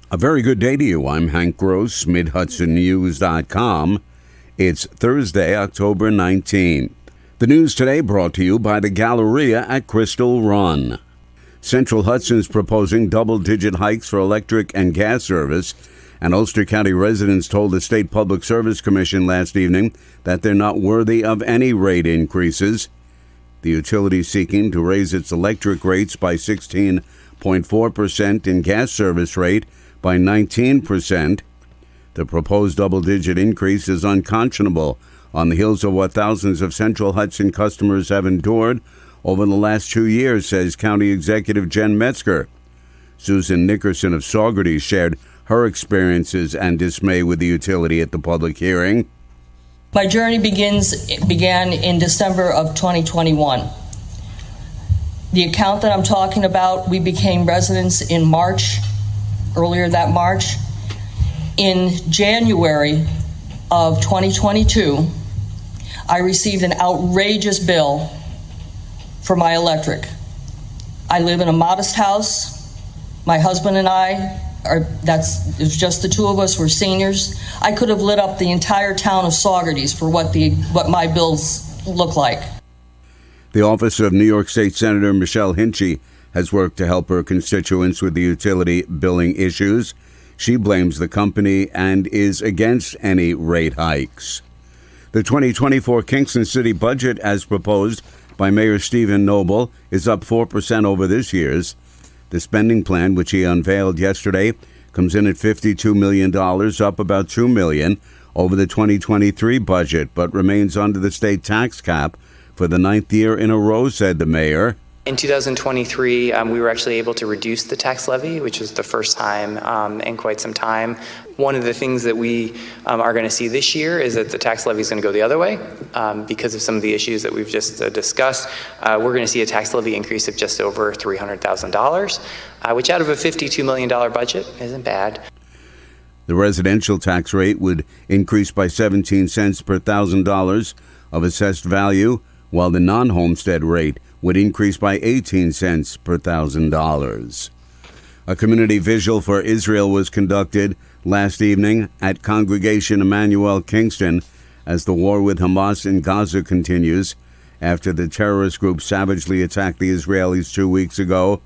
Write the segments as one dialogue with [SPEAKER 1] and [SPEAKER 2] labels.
[SPEAKER 1] A very good day to you. I'm Hank Gross, MidHudsonNews.com. It's Thursday, October 19th. The news today brought to you by the Galleria at Crystal Run. Central Hudson's proposing double-digit hikes for electric and gas service, and Ulster County residents told the State Public Service Commission last evening that they're not worthy of any rate increases. The utility seeking to raise its electric rates by 16.4% and gas service rate by 19%. The proposed double-digit increase is unconscionable on the heels of what thousands of Central Hudson customers have endured over the last 2 years, says County Executive Jen Metzger. Susan Nickerson of Saugerties shared her experiences and dismay with the utility at the public hearing.
[SPEAKER 2] My journey began in December of 2021. The account that I'm talking about, we became residents in March, earlier that March. In January of 2022, I received an outrageous bill for my electric. I live in a modest house. My husband and I it's just the two of us. We're seniors. I could have lit up the entire town of Saugerties for what my bills look like.
[SPEAKER 1] The office of New York State Senator Michelle Hinchey has worked to help her constituents with the utility billing issues. She blames the company and is against any rate hikes. The 2024 Kingston City budget, as proposed by Mayor Stephen Noble, is up 4% over this year's. The spending plan, which he unveiled yesterday, comes in at $52 million, up about $2 million over the 2023 budget, but remains under the state tax cap for the 9th year in a row, said the mayor.
[SPEAKER 3] In 2023, we were actually able to reduce the tax levy, which was the first time in quite some time. One of the things that we are going to see this year is that the tax levy is going to go the other way because of some of the issues that we've just discussed. We're going to see a tax levy increase of just over $300,000, which out of a $52 million budget isn't bad.
[SPEAKER 1] The residential tax rate would increase by 17 cents per $1,000 of assessed value, while the non-homestead rate would increase by 18 cents per $1,000. A community vigil for Israel was conducted last evening at Congregation Emmanuel Kingston as the war with Hamas in Gaza continues after the terrorist group savagely attacked the Israelis 2 weeks ago.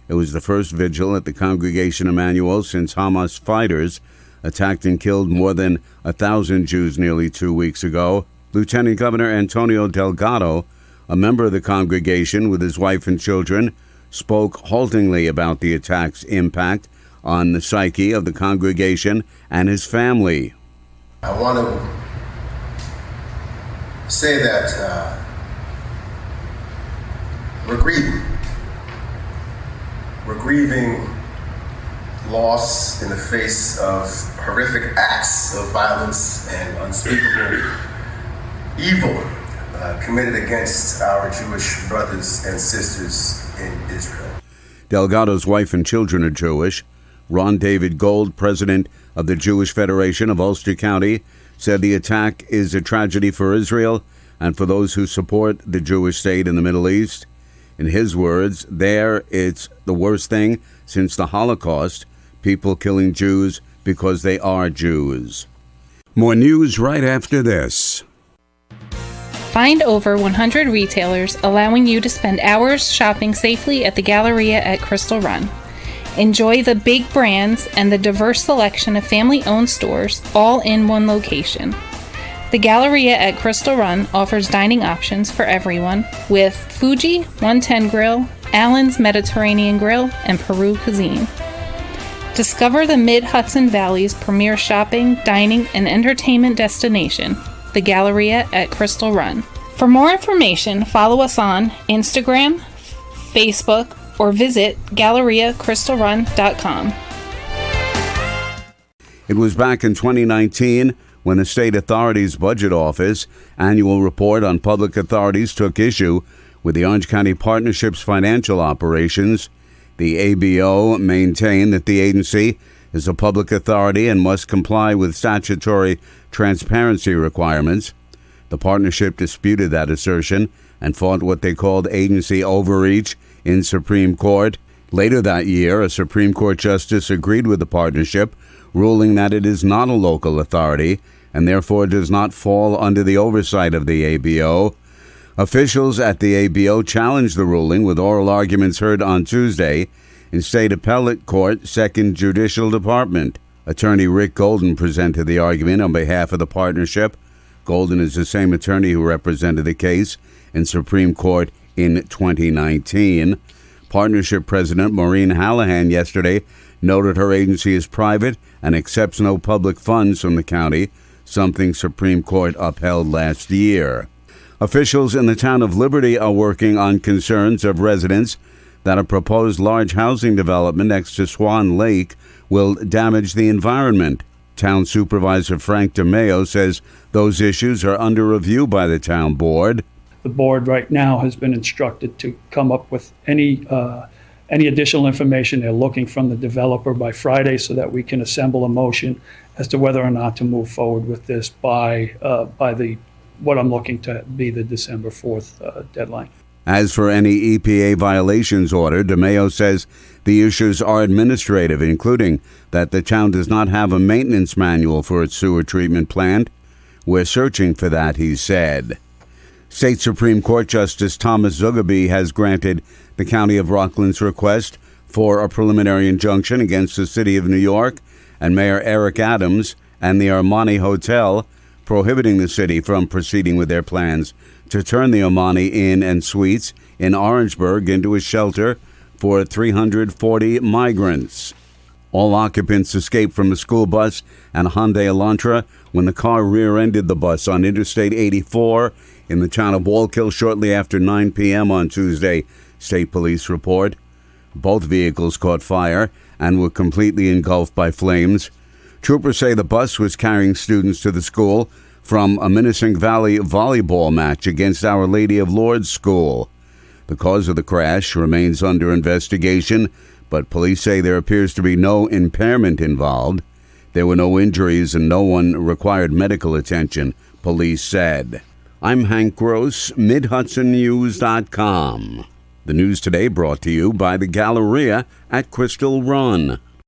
[SPEAKER 1] It was the first vigil at the Congregation Emmanuel since Hamas fighters attacked and killed more than 1,000 Jews nearly 2 weeks ago. Lieutenant Governor Antonio Delgado, a member of the congregation with his wife and children, spoke haltingly about the attack's impact on the psyche of the congregation and his family.
[SPEAKER 4] I want to say that we're grieving. We're grieving loss in the face of horrific acts of violence and unspeakable evil committed against our Jewish brothers and sisters in Israel.
[SPEAKER 1] Delgado's wife and children are Jewish. Ron David Gold, president of the Jewish Federation of Ulster County, said the attack is a tragedy for Israel and for those who support the Jewish state in the Middle East. In his words, it's the worst thing since the Holocaust, people killing Jews because they are Jews. More news right after this.
[SPEAKER 5] Find over 100 retailers allowing you to spend hours shopping safely at the Galleria at Crystal Run. Enjoy the big brands and the diverse selection of family-owned stores all in one location. The Galleria at Crystal Run offers dining options for everyone with Fuji 110 Grill, Allen's Mediterranean Grill, and Peru Cuisine. Discover the Mid-Hudson Valley's premier shopping, dining, and entertainment destination, the Galleria at Crystal Run. For more information, follow us on Instagram, Facebook, or visit GalleriaCrystalRun.com.
[SPEAKER 1] It was back in 2019 when the state authority's budget office annual report on public authorities took issue with the Orange County Partnership's financial operations. The ABO maintained that the agency is a public authority and must comply with statutory transparency requirements. The partnership disputed that assertion and fought what they called agency overreach in Supreme Court. Later that year, a Supreme Court justice agreed with the partnership, ruling that it is not a local authority and therefore does not fall under the oversight of the ABO. Officials at the ABO challenged the ruling with oral arguments heard on Tuesday in State Appellate Court, 2nd Judicial Department. Attorney Rick Golden presented the argument on behalf of the partnership. Golden is the same attorney who represented the case in Supreme Court in 2019. Partnership President Maureen Hallahan yesterday noted her agency is private and accepts no public funds from the county, something Supreme Court upheld last year. Officials in the town of Liberty are working on concerns of residents that a proposed large housing development next to Swan Lake will damage the environment. Town Supervisor Frank DeMeo says those issues are under review by the town board.
[SPEAKER 6] The board right now has been instructed to come up with any additional information they're looking from the developer by Friday so that we can assemble a motion as to whether or not to move forward with this by what I'm looking to be the December 4th deadline.
[SPEAKER 1] As for any EPA violations order, DeMeo says the issues are administrative, including that the town does not have a maintenance manual for its sewer treatment plant. We're searching for that, he said. State Supreme Court Justice Thomas Zugabe has granted the County of Rockland's request for a preliminary injunction against the City of New York and Mayor Eric Adams and the Armani Hotel, prohibiting the city from proceeding with their plans to turn the Armani Inn and Suites in Orangeburg into a shelter for 340 migrants. All occupants escaped from a school bus and a Hyundai Elantra when the car rear-ended the bus on Interstate 84 in the town of Wallkill shortly after 9 p.m. on Tuesday, state police report. Both vehicles caught fire and were completely engulfed by flames. Troopers say the bus was carrying students to the school from a Minisink Valley volleyball match against Our Lady of Lourdes School. The cause of the crash remains under investigation, but police say there appears to be no impairment involved. There were no injuries and no one required medical attention, police said. I'm Hank Gross, MidHudsonNews.com. The news today brought to you by the Galleria at Crystal Run.